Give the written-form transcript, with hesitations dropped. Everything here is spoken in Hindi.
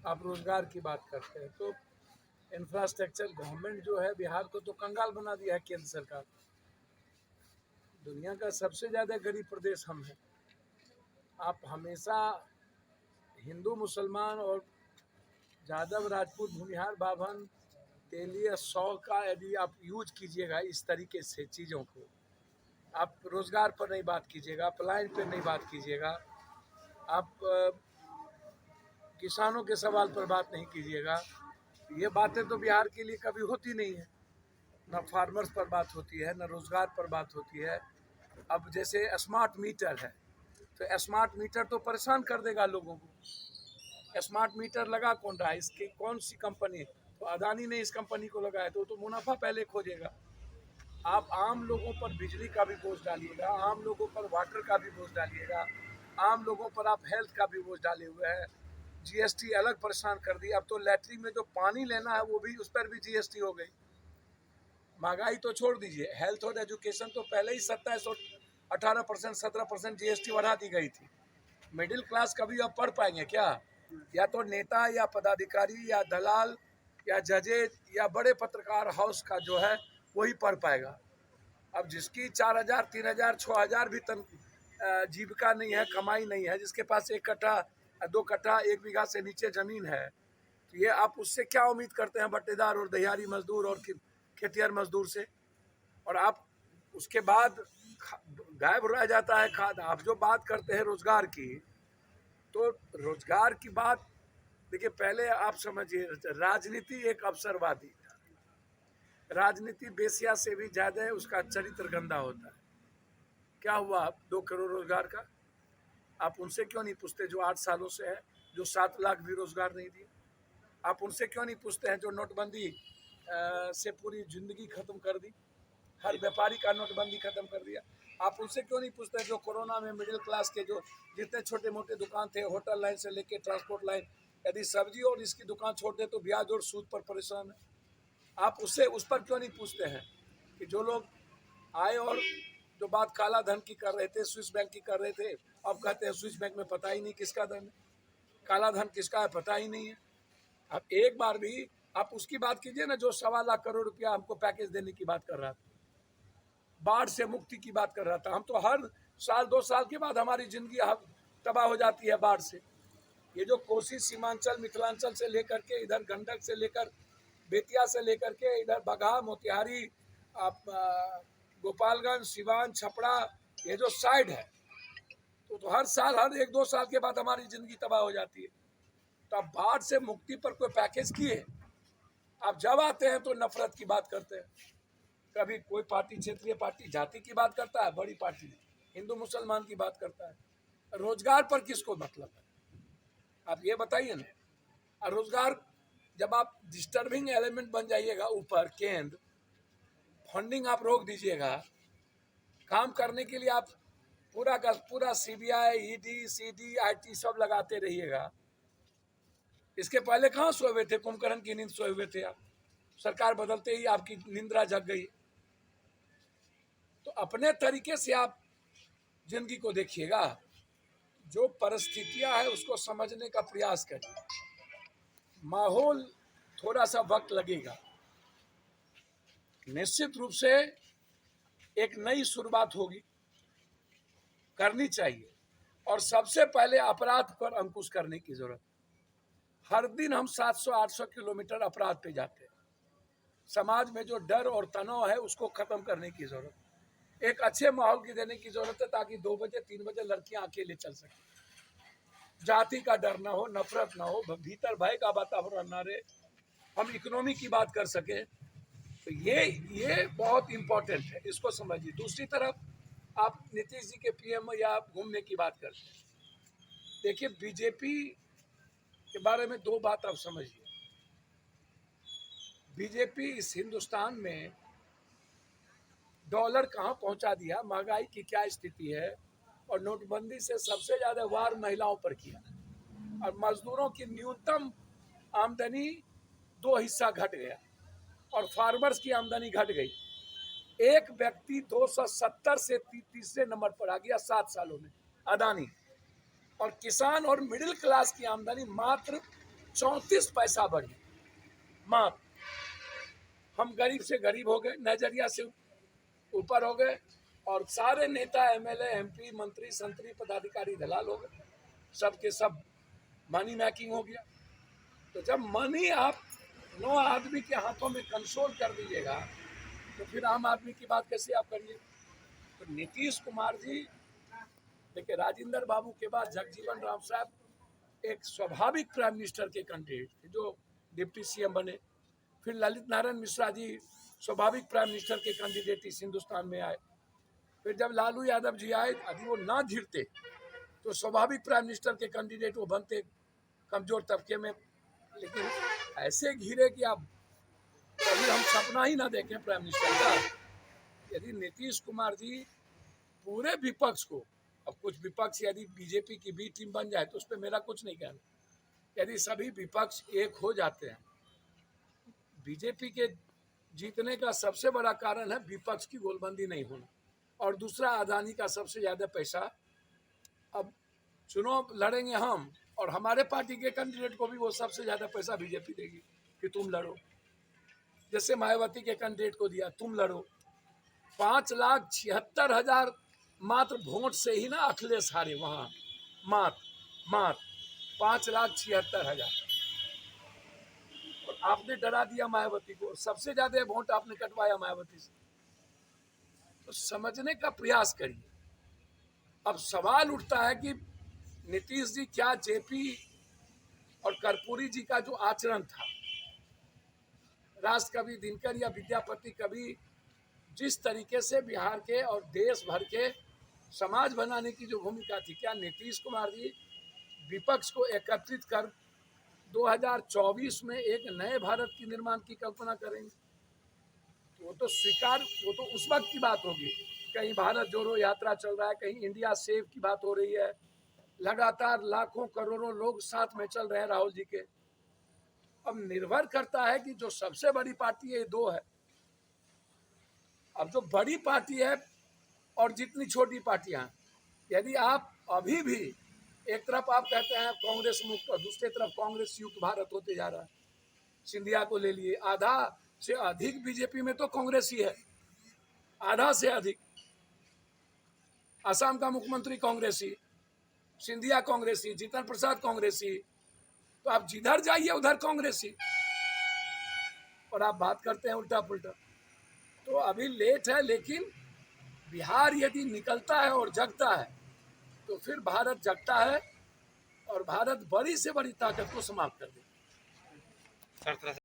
आप रोजगार की बात करते हैं तो इंफ्रास्ट्रक्चर गवर्नमेंट जो है बिहार को तो कंगाल बना दिया है केंद्र सरकार। दुनिया का सबसे ज़्यादा गरीब प्रदेश हम हैं। आप हमेशा हिंदू मुसलमान और यादव राजपूत भूमिहार बाभन तेलिया 100 का यदि आप यूज कीजिएगा इस तरीके से चीज़ों को, आप रोज़गार पर नहीं बात कीजिएगा, पलायन पर नहीं बात कीजिएगा, आप किसानों के सवाल पर बात नहीं कीजिएगा, ये बातें तो बिहार के लिए कभी होती नहीं है। न फार्मर्स पर बात होती है, न रोज़गार पर बात होती है। अब जैसे स्मार्ट मीटर है तो स्मार्ट मीटर तो परेशान कर देगा लोगों को। स्मार्ट मीटर लगा कौन रहा है, इसकी कौन सी कंपनी? तो अदानी ने इस कंपनी को लगाया तो मुनाफा पहले खोजेगा। आप आम लोगों पर बिजली का भी बोझ डालिएगा, आम लोगों पर वाटर का भी बोझ डालिएगा, आम लोगों पर आप हेल्थ का भी बोझ डाले हुए हैं। जीएसटी अलग परेशान कर दी। अब तो लैट्रिन में जो पानी लेना है वो भी, उस पर भी जीएसटी हो गई। महंगाई तो छोड़ दीजिए, हेल्थ और एजुकेशन तो पहले ही 27 और 18%, 17% जीएसटी बढ़ा दी गई थी। मिडिल क्लास कभी अब पढ़ पाएंगे क्या? या तो नेता या पदाधिकारी या दलाल या जजेज या बड़े पत्रकार हाउस का जो है वही पढ़ पाएगा। अब जिसकी 4,000, 3,000, 6,000 भी जीविका नहीं है, कमाई नहीं है, जिसके पास 1 कट्ठा 2 कट्ठा 1 बीघा से नीचे जमीन है, तो ये आप उससे क्या उम्मीद करते हैं? बट्टेदार और दहियारी मजदूर और खेतिहर मजदूर से। और आप उसके बाद गायब रह जाता है खाद। आप जो बात करते हैं रोजगार की, तो रोजगार की बात देखिए, पहले आप समझिए राजनीति एक अवसरवादी, राजनीति बेसिया से भी ज्यादा है, उसका चरित्र गंदा होता है। क्या हुआ 2 करोड़ रोजगार का? आप उनसे क्यों नहीं पूछते जो 8 सालों से है, जो 7 लाख भी रोजगार नहीं दिए? आप उनसे क्यों नहीं पूछते हैं जो नोटबंदी से पूरी जिंदगी खत्म कर दी, हर व्यापारी का नोटबंदी खत्म कर दिया? आप उनसे क्यों नहीं पूछते हैं जो कोरोना में मिडिल क्लास के जो जितने छोटे मोटे दुकान थे, होटल लाइन से लेके ट्रांसपोर्ट लाइन, यदि सब्जी और इसकी दुकान छोड़ दे तो ब्याज और सूद पर परेशान है? आप उससे उस पर क्यों नहीं पूछते हैं कि जो लोग आए और जो बात काला धन की कर रहे थे, स्विस बैंक की कर रहे थे, अब कहते हैं स्विस बैंक में पता ही नहीं किसका धन है, काला धन किसका है पता ही नहीं है। अब एक बार भी आप उसकी बात कीजिए ना जो 1.25 लाख करोड़ रुपया हमको पैकेज देने की बात कर रहा था, बाढ़ से मुक्ति की बात कर रहा था। हम तो हर साल 2 साल के बाद हमारी जिंदगी तबाह हो जाती है बाढ़ से। ये जो कोसी सीमांचल मिथिलांचल से लेकर के इधर गंडक से लेकर बेतिया से लेकर के इधर बगहा मोतिहारी, आप गोपालगंज, सिवान, छपरा, ये जो साइड है, तो हर साल हर 1-2 साल के बाद हमारी जिंदगी तबाह हो जाती है। तो आप बाढ़ से मुक्ति पर कोई पैकेज किए? आप जब आते हैं तो नफरत की बात करते हैं। कभी कोई पार्टी क्षेत्रीय पार्टी जाति की बात करता है, बड़ी पार्टी हिंदू मुसलमान की बात करता है। रोजगार पर किसको मतलब है? आप ये बताइए ना। और रोजगार जब आप डिस्टर्बिंग एलिमेंट बन जाइएगा ऊपर केंद्र, फंडिंग आप रोक दीजिएगा, काम करने के लिए आप पूरा का पूरा सीबीआई, ईडी, सीडी, आईटी सब लगाते रहिएगा। इसके पहले कहाँ सोए हुए थे? कुंभकर्ण की नींद सोए हुए थे आप। सरकार बदलते ही आपकी निंद्रा जग गई। तो अपने तरीके से आप जिंदगी को देखिएगा, जो परिस्थितियां है उसको समझने का प्रयास करिए। माहौल थोड़ा सा वक्त लगेगा, निश्चित रूप से एक नई शुरुआत होगी, करनी चाहिए। और सबसे पहले अपराध पर अंकुश करने की जरूरत। हर दिन हम 700-800 किलोमीटर अपराध पे जाते हैं। समाज में जो डर और तनाव है उसको खत्म करने की जरूरत, एक अच्छे माहौल की देने की जरूरत है, ताकि 2 बजे 3 बजे लड़कियां अकेले चल सके, जाति का डर ना हो, नफरत ना हो, भीतर भय का वातावरण ना रहे, हम इकोनॉमी की बात कर सके। तो ये बहुत इंपॉर्टेंट है, इसको समझिए। दूसरी तरफ आप नीतीश जी के पीएम या घूमने की बात करते हैं। देखिए, बीजेपी के बारे में 2 बात आप समझिए। बीजेपी इस हिंदुस्तान में डॉलर कहाँ पहुंचा दिया, महंगाई की क्या स्थिति है, और नोटबंदी से सबसे ज्यादा वार महिलाओं पर किया, और मजदूरों की न्यूनतम आमदनी 2 हिस्सा घट गया, और फार्मर्स की आमदनी घट गई। एक व्यक्ति 270 से तीसरे नंबर पर आ गया 7 सालों में, अदानी। और किसान और मिडिल क्लास की आमदनी मात्र 34 पैसा बढ़ी मात्र। हम गरीब से गरीब हो गए, नजरिया से ऊपर हो गए, और सारे नेता एमएलए एमपी मंत्री संतरी पदाधिकारी दलाल हो गए, सबके सब मनी मैकिंग हो गया। तो जब मनी आप 9 आदमी के हाथों में कंट्रोल कर दीजिएगा तो फिर आम आदमी की बात कैसे आप करिए। तो नीतीश कुमार जी, देखिए राजेंद्र बाबू के बाद जगजीवन राम साहब एक स्वाभाविक प्राइम मिनिस्टर के कैंडिडेट थे जो डिप्टी सीएम बने। फिर ललित नारायण मिश्रा जी स्वाभाविक प्राइम मिनिस्टर के कैंडिडेट इस हिंदुस्तान में आए। फिर जब लालू यादव जी आए, अभी वो ना घिरते तो स्वाभाविक प्राइम मिनिस्टर के कैंडिडेट वो बनते कमजोर तबके में, लेकिन ऐसे घिरे कि आप कभी हम सपना ही ना देखें प्राइम मिनिस्टर का। यदि नीतीश कुमार जी पूरे विपक्ष को, अब कुछ विपक्ष यदि बीजेपी की बी टीम बन जाए तो उस पर मेरा कुछ नहीं कहना, यदि सभी विपक्ष एक हो जाते हैं, बीजेपी के जीतने का सबसे बड़ा कारण है विपक्ष की गोलबंदी नहीं होना, और दूसरा अदानी का सबसे ज्यादा पैसा। अब चुनाव लड़ेंगे हम, और हमारे पार्टी के कैंडिडेट को भी वो सबसे ज्यादा पैसा बीजेपी देगी कि तुम लड़ो, जैसे मायावती के कैंडिडेट को दिया तुम लड़ो। 5,76,000 मात्र वोट से ही ना अखिलेश हारे वहां, मात्र 5,76,000, और आपने डरा दिया मायावती को, सबसे ज्यादा वोट आपने कटवाया मायावती से। तो समझने का प्रयास करिए। अब सवाल उठता है कि नीतीश जी क्या जेपी और कर्पूरी जी का जो आचरण था, राष्ट्र कवि दिनकर या विद्यापति कवि जिस तरीके से बिहार के और देश भर के समाज बनाने की जो भूमिका थी, क्या नीतीश कुमार जी विपक्ष को एकत्रित कर 2024 में एक नए भारत की निर्माण की कल्पना करेंगे? तो वो तो स्वीकार, वो तो उस वक्त की बात होगी। कहीं भारत जोड़ो यात्रा चल रहा है, कहीं इंडिया सेव की बात हो रही है, लगातार लाखों करोड़ों लोग साथ में चल रहे हैं राहुल जी के। अब निर्भर करता है कि जो सबसे बड़ी पार्टी है ये दो है। अब जो बड़ी पार्टी है और जितनी छोटी पार्टियां, यदि आप अभी भी एक तरफ आप कहते हैं कांग्रेस मुक्त और दूसरी तरफ कांग्रेस युक्त भारत होते जा रहा है, सिंधिया को ले लिए, आधा से अधिक बीजेपी में तो कांग्रेस ही है, आधा से अधिक। असम का मुख्यमंत्री कांग्रेसी, सिंधिया कांग्रेसी, जीतन प्रसाद कांग्रेसी, तो आप जिधर जाइए उधर कांग्रेसी, और आप बात करते हैं उल्टा पुल्टा। तो अभी लेट है, लेकिन बिहार यदि निकलता है और जगता है तो फिर भारत जगता है और भारत बड़ी से बड़ी ताकत को समाप्त कर देगा।